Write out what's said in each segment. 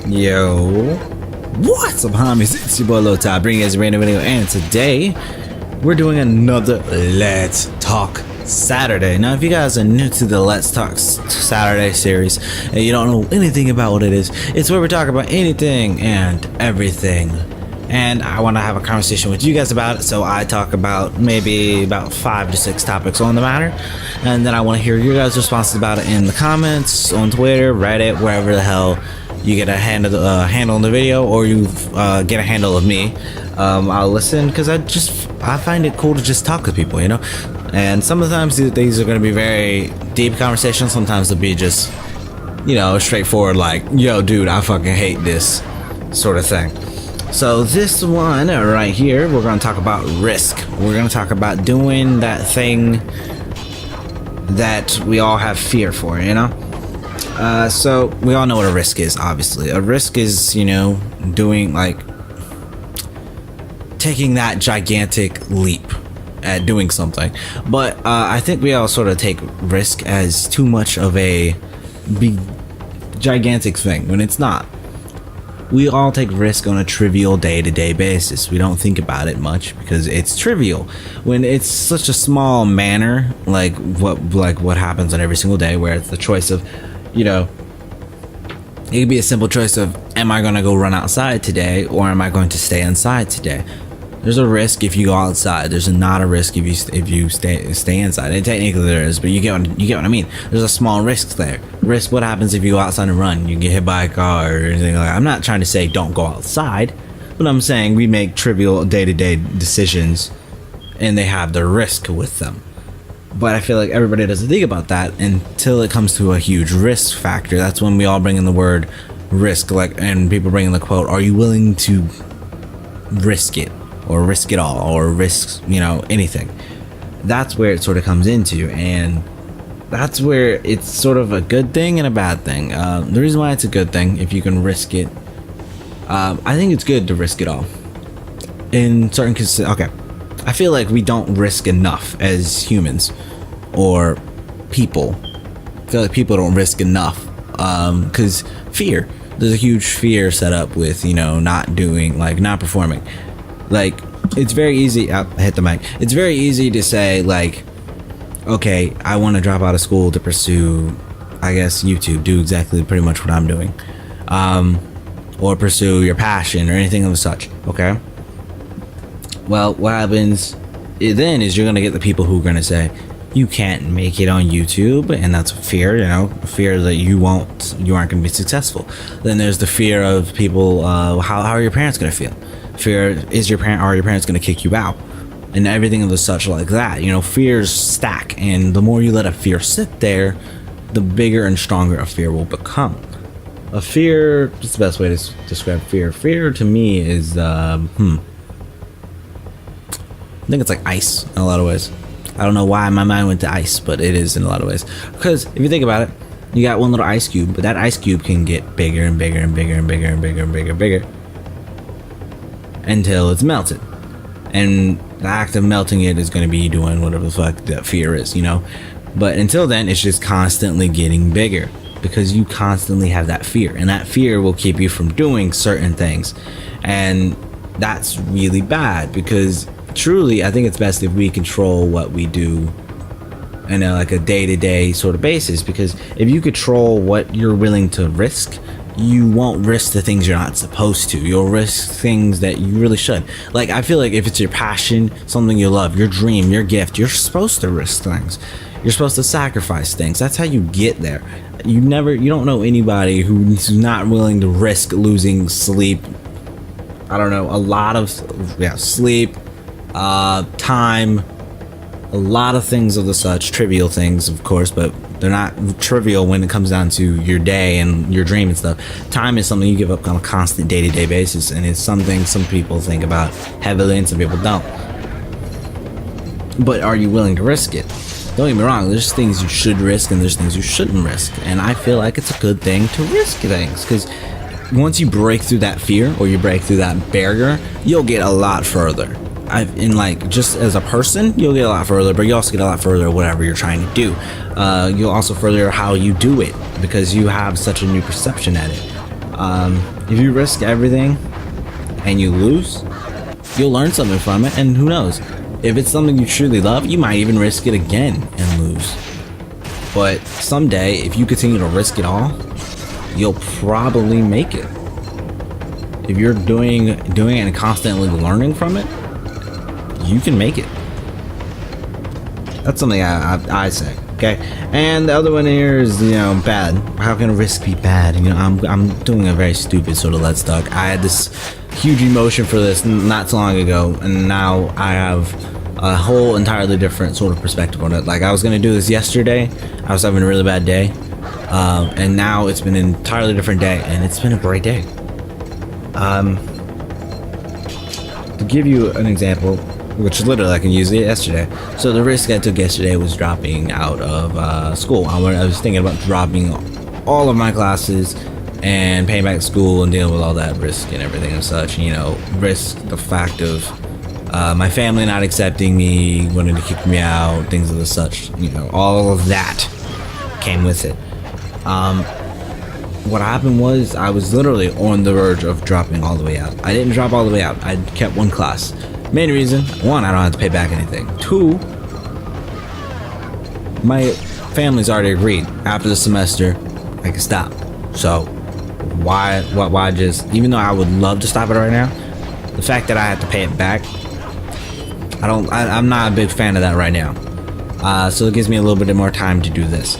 Yo, what's up, homies? It's your boy LowTide, bringing you guys a random video, and today we're doing another Let's Talk Saturday. Now, if you guys are new to the Let's Talk Saturday series and you don't know anything about what it is, it's where we talk about anything and everything. And I want to have a conversation with you guys about it, so I talk about maybe about 5 to 6 topics on the matter, and then I want to hear your guys' responses about it in the comments, on Twitter, Reddit, wherever the hell you get a handle on the video, or you get a handle of me. I'll listen because I find it cool to just talk with people, you know. And sometimes these are going to be very deep conversations. Sometimes they'll be just, you know, straightforward, like, yo, dude, I fucking hate this sort of thing. So this one right here, we're going to talk about risk. We're going to talk about doing that thing that we all have fear for, you know? So we all know what a risk is, obviously. A risk is, you know, doing, like, taking that gigantic leap at doing something. But I think we all sort of take risk as too much of a big, gigantic thing when it's not. We all take risk on a trivial day-to-day basis. We don't think about it much because it's trivial. When it's such a small manner, like what happens on every single day, where it's the choice of, you know, it could be a simple choice of, am I going to go run outside today, or am I going to stay inside today? There's a risk if you go outside. There's not a risk if you stay inside. And technically there is, but you get what I mean. There's a small risk there. Risk, what happens if you go outside and run? You get hit by a car or anything like that. I'm not trying to say don't go outside, but I'm saying we make trivial day-to-day decisions, and they have the risk with them. But I feel like everybody doesn't think about that until it comes to a huge risk factor. That's when we all bring in the word risk, like, and people bring in the quote, "Are you willing to risk it?" Or risk it all, or risk, you know, anything. That's where it sort of comes into, and that's where it's sort of a good thing and a bad thing. The reason why it's a good thing, if you can risk it, I think it's good to risk it all. In certain cases, okay, I feel like we don't risk enough as humans or people. I feel like people don't risk enough because fear. There's a huge fear set up with, you know, not doing, like, not performing. Like, it's very easy, I hit the mic, it's very easy to say, like, okay, I want to drop out of school to pursue, I guess, YouTube, do exactly pretty much what I'm doing, or pursue your passion or anything of such, okay? Well, what happens then is you're going to get the people who are going to say, you can't make it on YouTube, and that's fear, you know, fear that you aren't going to be successful. Then there's the fear of people, how are your parents going to feel? Fear, are your parents going to kick you out, and everything of the such like that. You know, fears stack, and the more you let a fear sit there, the bigger and stronger a fear will become. A fear, just the best way to describe fear. Fear to me is, I think it's like ice in a lot of ways. I don't know why my mind went to ice, but it is in a lot of ways. Because if you think about it, you got one little ice cube, but that ice cube can get bigger and bigger and bigger and bigger and bigger and bigger and bigger until it's melted. And the act of melting it is going to be doing whatever the fuck that fear is, you know. But until then, it's just constantly getting bigger because you constantly have that fear, and that fear will keep you from doing certain things. And that's really bad, because truly I think it's best if we control what we do in like a day-to-day sort of basis, because if you control what you're willing to risk, you won't risk the things you're not supposed to. You'll risk things that you really should. Like, I feel like if it's your passion, something you love, your dream, your gift, you're supposed to risk things. You're supposed to sacrifice things. That's how you get there. You don't know anybody who's not willing to risk losing sleep. I don't know, a lot of sleep, time, a lot of things of the such, trivial things, of course, but they're not trivial when it comes down to your day and your dream and stuff. Time is something you give up on a constant day-to-day basis, and it's something some people think about heavily and some people don't. But are you willing to risk it? Don't get me wrong, there's things you should risk and there's things you shouldn't risk, and I feel like it's a good thing to risk things, because once you break through that fear, or you break through that barrier, you'll get a lot further. Just as a person, you'll get a lot further, but you also get a lot further whatever you're trying to do. You'll also further how you do it, because you have such a new perception at it. If you risk everything and you lose, you'll learn something from it, and who knows, if it's something you truly love, you might even risk it again and lose. But someday, if you continue to risk it all, you'll probably make it. If you're doing it and constantly learning from it, you can make it. That's something I say. Okay, and the other one here is, bad. How can a risk be bad? I'm doing a very stupid sort of let's talk. I had this huge emotion for this not so long ago, and now I have a whole entirely different sort of perspective on it. Like, I was gonna do this yesterday. I was having a really bad day, and now it's been an entirely different day, and it's been a great day. To give you an example, which literally I can use it yesterday. So the risk I took yesterday was dropping out of school. I was thinking about dropping all of my classes and paying back school and dealing with all that risk and everything and such. Risk the fact of my family not accepting me, wanting to kick me out, things of the such. All of that came with it. What happened was I was literally on the verge of dropping all the way out. I didn't drop all the way out. I kept one class. Main reason, one, I don't have to pay back anything. Two, my family's already agreed after the semester I can stop. So why just, even though I would love to stop it right now, the fact that I have to pay it back, I'm not a big fan of that right now. So it gives me a little bit more time to do this.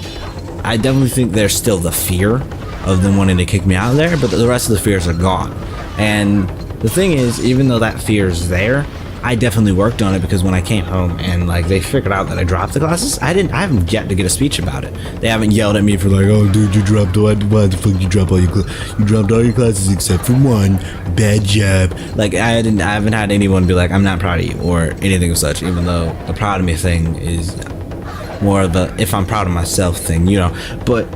I definitely think there's still the fear of them wanting to kick me out of there, but the rest of the fears are gone. And the thing is, even though that fear is there, I definitely worked on it, because when I came home and they figured out that I dropped the classes, I haven't yet to get a speech about it. They haven't yelled at me for oh dude, you dropped why the fuck you drop all your you dropped all your classes except for one, bad job. I haven't had anyone be like, I'm not proud of you or anything of such, even though the proud of me thing is more of a if I'm proud of myself thing, but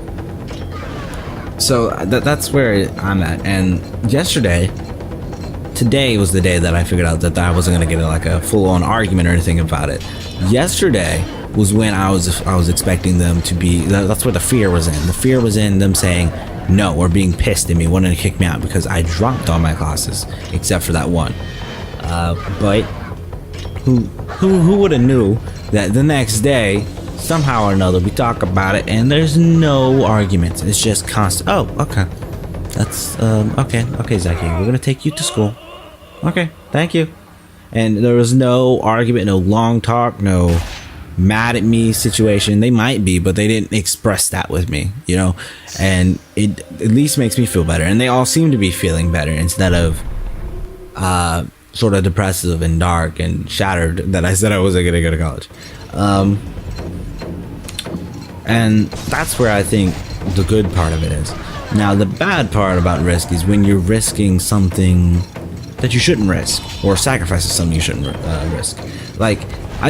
so that's where I'm at. And today was the day that I figured out that I wasn't gonna get a full-on argument or anything about it. Yesterday was when I was expecting them to be. That's where the fear was in. The fear was in them saying no or being pissed at me, wanting to kick me out because I dropped all my classes except for that one. But who would have knew that the next day, somehow or another, we talk about it and there's no arguments. It's just constant. Oh, okay. That's okay, Zaki. We're gonna take you to school. Okay, thank you. And there was no argument, no long talk, no mad at me situation. They might be, but they didn't express that with me, and it at least makes me feel better. And they all seem to be feeling better instead of sort of depressive and dark and shattered that I said I wasn't gonna go to college. And that's where I think the good part of it is. Now, the bad part about risk is when you're risking something that you shouldn't risk, or sacrificing something you shouldn't risk. I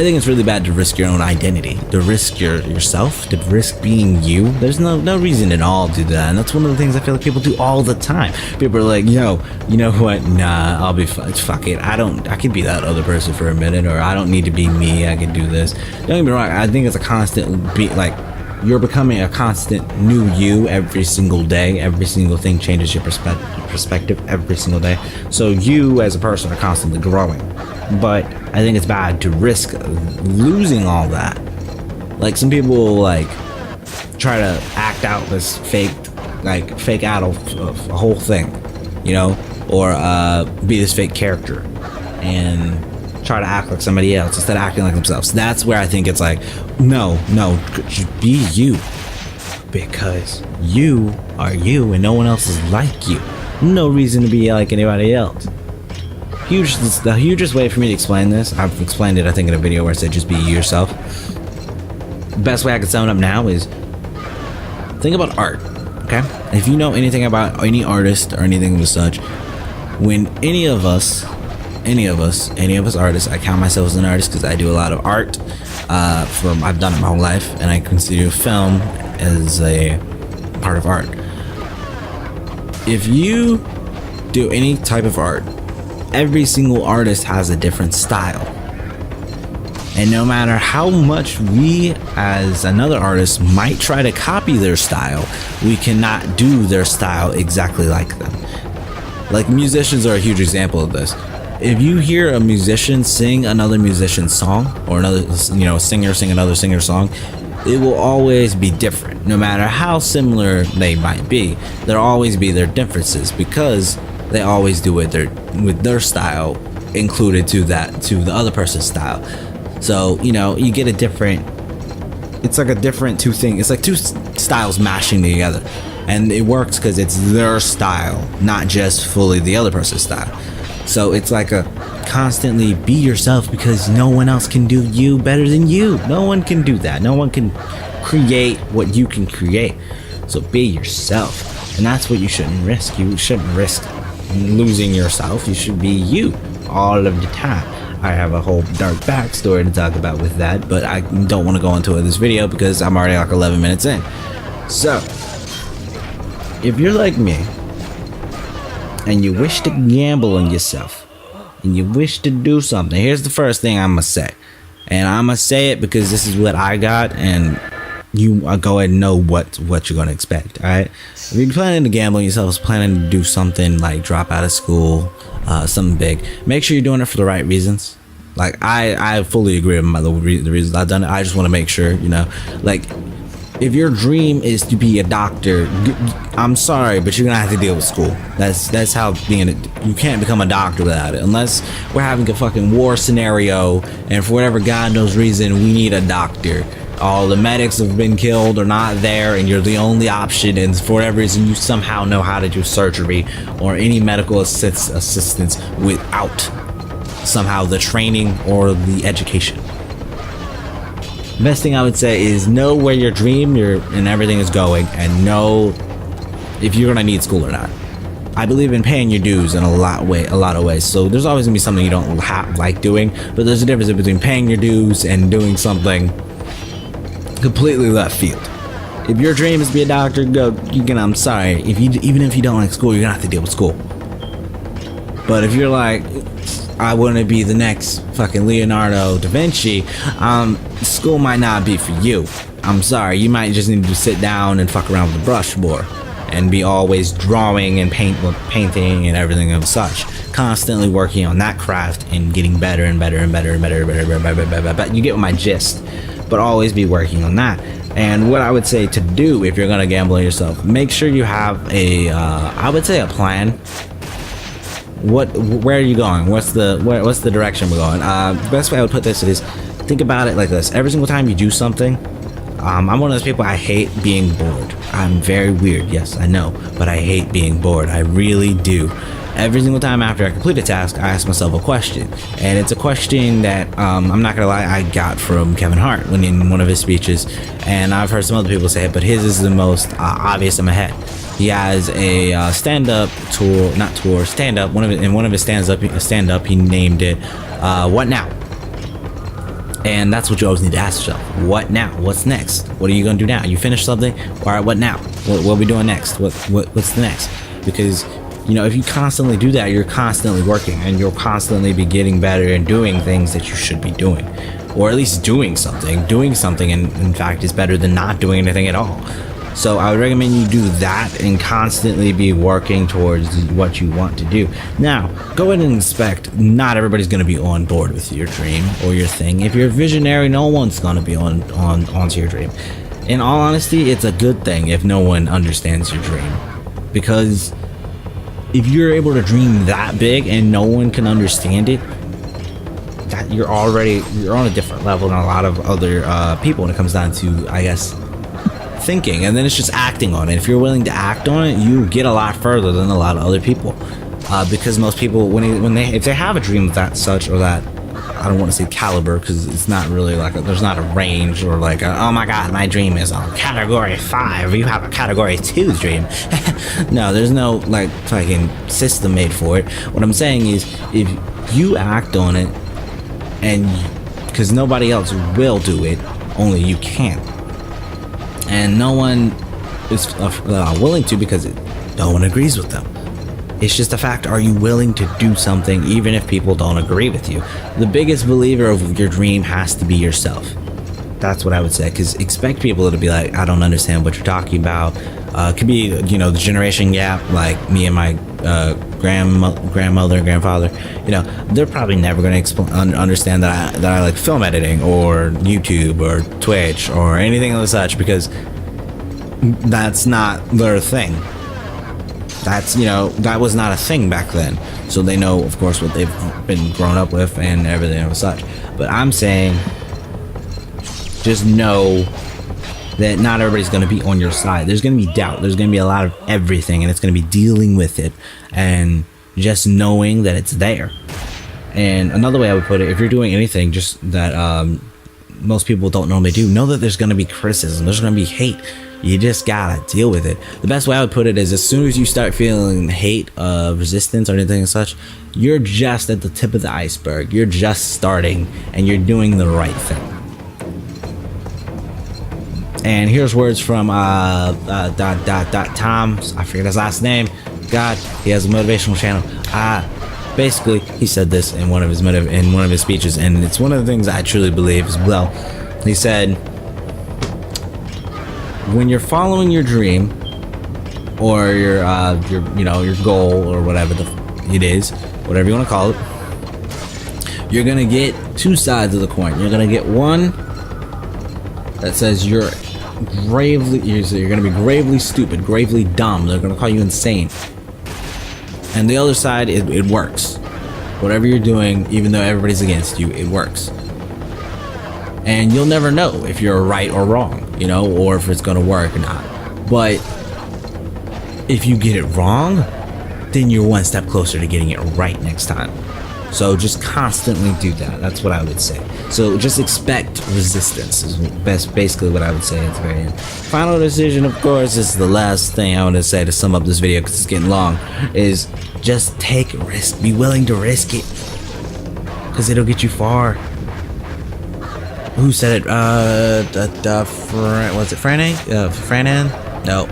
think it's really bad to risk your own identity, to risk yourself, to risk being you. There's no reason at all to do that, and that's one of the things I feel like people do all the time. People are like, yo, you know what? Nah, I'll be fine. Fuck it. I can be that other person for a minute, or I don't need to be me. I can do this. Don't get me wrong. I think it's a constant you're becoming a constant new you every single day. Every single thing changes your perspective every single day. So you as a person are constantly growing. But I think it's bad to risk losing all that. Some people will try to act out this fake out of a whole thing, or be this fake character and try to act like somebody else instead of acting like themselves. That's where I think it's no, just be you, because you are you and no one else is like you. No reason to be like anybody else. The hugest way for me to explain this, I've explained it I think in a video where I said just be yourself. The best way I can sum it up now is think about art, okay? If you know anything about any artist or anything of such, when any of us artists, I count myself as an artist because I do a lot of art. I've done it my whole life, and I consider film as a part of art. If you do any type of art, every single artist has a different style, And no matter how much we as another artist might try to copy their style, we cannot do their style exactly like them. Like, musicians are a huge example of this. If you hear a musician sing another musician's song, or another, singer sing another singer's song, it will always be different. No matter how similar they might be, there'll always be their differences, because they always do it with their style included to the other person's style. So, you get a different, it's like a different two things. It's like two styles mashing together, and it works because it's their style, not just fully the other person's style. So it's like a constantly be yourself, because no one else can do you better than you. No one can do that. No one can create what you can create. So be yourself, and that's what you shouldn't risk. You shouldn't risk losing yourself. You should be you all of the time. I have a whole dark backstory to talk about with that, but I don't want to go into it in this video because I'm already like 11 minutes in. So, if you're like me, and you wish to gamble on yourself, and you wish to do something, here's the first thing I'm gonna say. And I'm gonna say it because this is what I got, and you go ahead and know what you're gonna expect. Alright? If you're planning to gamble on yourself, planning to do something like drop out of school, something big, make sure you're doing it for the right reasons. Like, I fully agree with the reasons I've done it. I just want to make sure, like, if your dream is to be a doctor, I'm sorry, but you're gonna have to deal with school. That's how you can't become a doctor without it, unless we're having a fucking war scenario, and for whatever God knows reason, we need a doctor. All the medics have been killed or not there, and you're the only option, and for whatever reason you somehow know how to do surgery or any medical assistance without somehow the training or the education. Best thing I would say is know where your dream and everything is going, and know if you're gonna need school or not. I believe in paying your dues in a lot of ways. So there's always gonna be something you don't like doing, but there's a difference between paying your dues and doing something completely left field. If your dream is to be a doctor, I'm sorry. Even if you don't like school, you're gonna have to deal with school. But if you're like, I want to be the next fucking Leonardo da Vinci, school might not be for you. I'm sorry, you might just need to sit down and fuck around with a brush more, and be always drawing and painting and everything of such. Constantly working on that craft and getting better and better and better and better and better. You get my gist. But always be working on that. And what I would say to do if you're gonna gamble on yourself, make sure you have I would say a plan. Where are you going? What's the direction we're going? The best way I would put this is, think about it like this. Every single time you do something, I'm one of those people, I hate being bored. I'm very weird, yes, I know, but I hate being bored. I really do. Every single time after I complete a task, I ask myself a question, and it's a question that I'm not gonna lie, I got from Kevin Hart when in one of his speeches, and I've heard some other people say it, but his is the most obvious in my head. He has a stand-up tour, stand-up. In one of his stand-up, he named it "What Now?" And that's what you always need to ask yourself: what now? What's next? What are you gonna do now? You finish something, all right? What now? What are we doing next? What's the next? Because if you constantly do that, you're constantly working, and you'll constantly be getting better and doing things that you should be doing, or at least doing something. Doing something, in fact, is better than not doing anything at all. So I would recommend you do that and constantly be working towards what you want to do. Now, go ahead and expect not everybody's going to be on board with your dream or your thing. If you're a visionary, no one's going to be onto your dream. In all honesty, it's a good thing if no one understands your dream, because if you're able to dream that big and no one can understand it, that you're on a different level than a lot of other people when it comes down to, I guess, thinking. And then it's just acting on it. If you're willing to act on it, you get a lot further than a lot of other people, because most people, if they have a dream of that such, or that, I don't want to say caliber, because it's not really like there's not a range, or like oh my god, my dream is on category 5, you have a category 2 dream. No, there's no like fucking system made for it. What I'm saying is, if you act on it, and because nobody else will do it, only you can, and no one is willing to, because no one agrees with them. It's just a fact, are you willing to do something even if people don't agree with you? The biggest believer of your dream has to be yourself. That's what I would say, because expect people to be like, I don't understand what you're talking about. It could be, you know, the generation gap, like me and my grandmother, grandfather. You know, they're probably never going to understand that I like film editing or YouTube or Twitch or anything of such, because that's not their thing. That's, you know, that was not a thing back then. So they know, of course, what they've been grown up with and everything of such. But I'm saying, just know that not everybody's going to be on your side. There's going to be doubt. There's going to be a lot of everything, and it's going to be dealing with it and just knowing that it's there. And another way I would put it, if you're doing anything just that most people don't normally do, know that there's going to be criticism. There's going to be hate. You just gotta deal with it. The best way I would put it is, as soon as you start feeling hate, resistance, or anything and such, you're just at the tip of the iceberg. You're just starting, and you're doing the right thing. And here's words from Tom. I forget his last name. God, he has a motivational channel. Basically, he said this in one of his speeches, and it's one of the things I truly believe as well. He said, when you're following your dream or your you know, your goal or whatever it is, whatever you want to call it, you're gonna get two sides of the coin. You're gonna get one that says you're gonna be gravely stupid, gravely dumb. They're gonna call you insane. And the other side, it works. Whatever you're doing, even though everybody's against you, it works. And you'll never know if you're right or wrong, you know, or if it's gonna work or not. But if you get it wrong, then you're one step closer to getting it right next time. So just constantly do that. That's what I would say. So just expect resistance is basically what I would say at the very end. Final decision, of course, is the last thing I want to say to sum up this video, because it's getting long, is just take a risk. Be willing to risk it, because it'll get you far. Who said it? Was it Franny? Franan? No,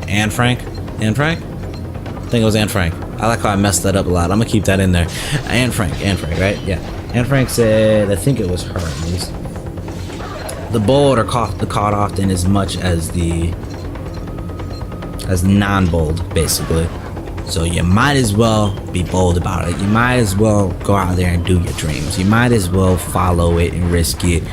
Anne Frank? Anne Frank? I think it was Anne Frank. I like how I messed that up a lot. I'm gonna keep that in there. Anne Frank, right? Yeah. Anne Frank said, I think it was her at least, the bold are caught often as much as the non-bold, basically. So you might as well be bold about it. You might as well go out there and do your dreams. You might as well follow it and risk it.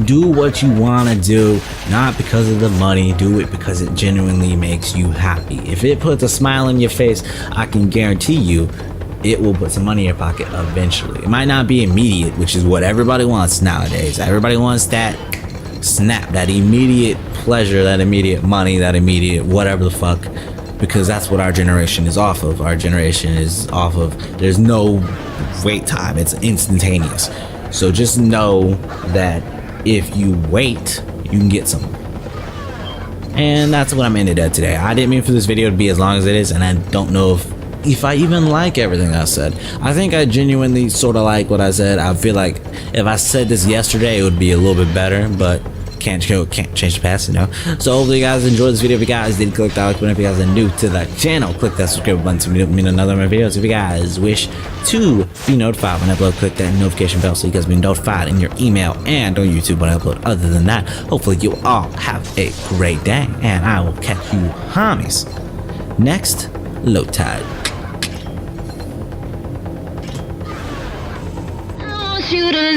Do what you want to do, not because of the money. Do it because it genuinely makes you happy. If it puts a smile on your face, I can guarantee you it will put some money in your pocket eventually. It might not be immediate, which is what everybody wants nowadays. Everybody wants that snap, that immediate pleasure, that immediate money, that immediate whatever the fuck, because that's what our generation is off of. Our generation is off of, there's no wait time. It's instantaneous. So just know that if you wait, you can get some. And that's what I'm ended at today. I didn't mean for this video to be as long as it is, and I don't know if I even like everything I said. I think I genuinely sort of like what I said. I feel like if I said this yesterday, it would be a little bit better, but can't change the past, you know. So hopefully you guys enjoyed this video. If you guys did, click that like button. If you guys are new to the channel, click that subscribe button to meet another of my videos. If you guys wish to be notified when I upload, click that notification bell so you guys be notified in your email and on YouTube when I upload. Other than that, hopefully you all have a great day, and I will catch you homies next LowTide. You to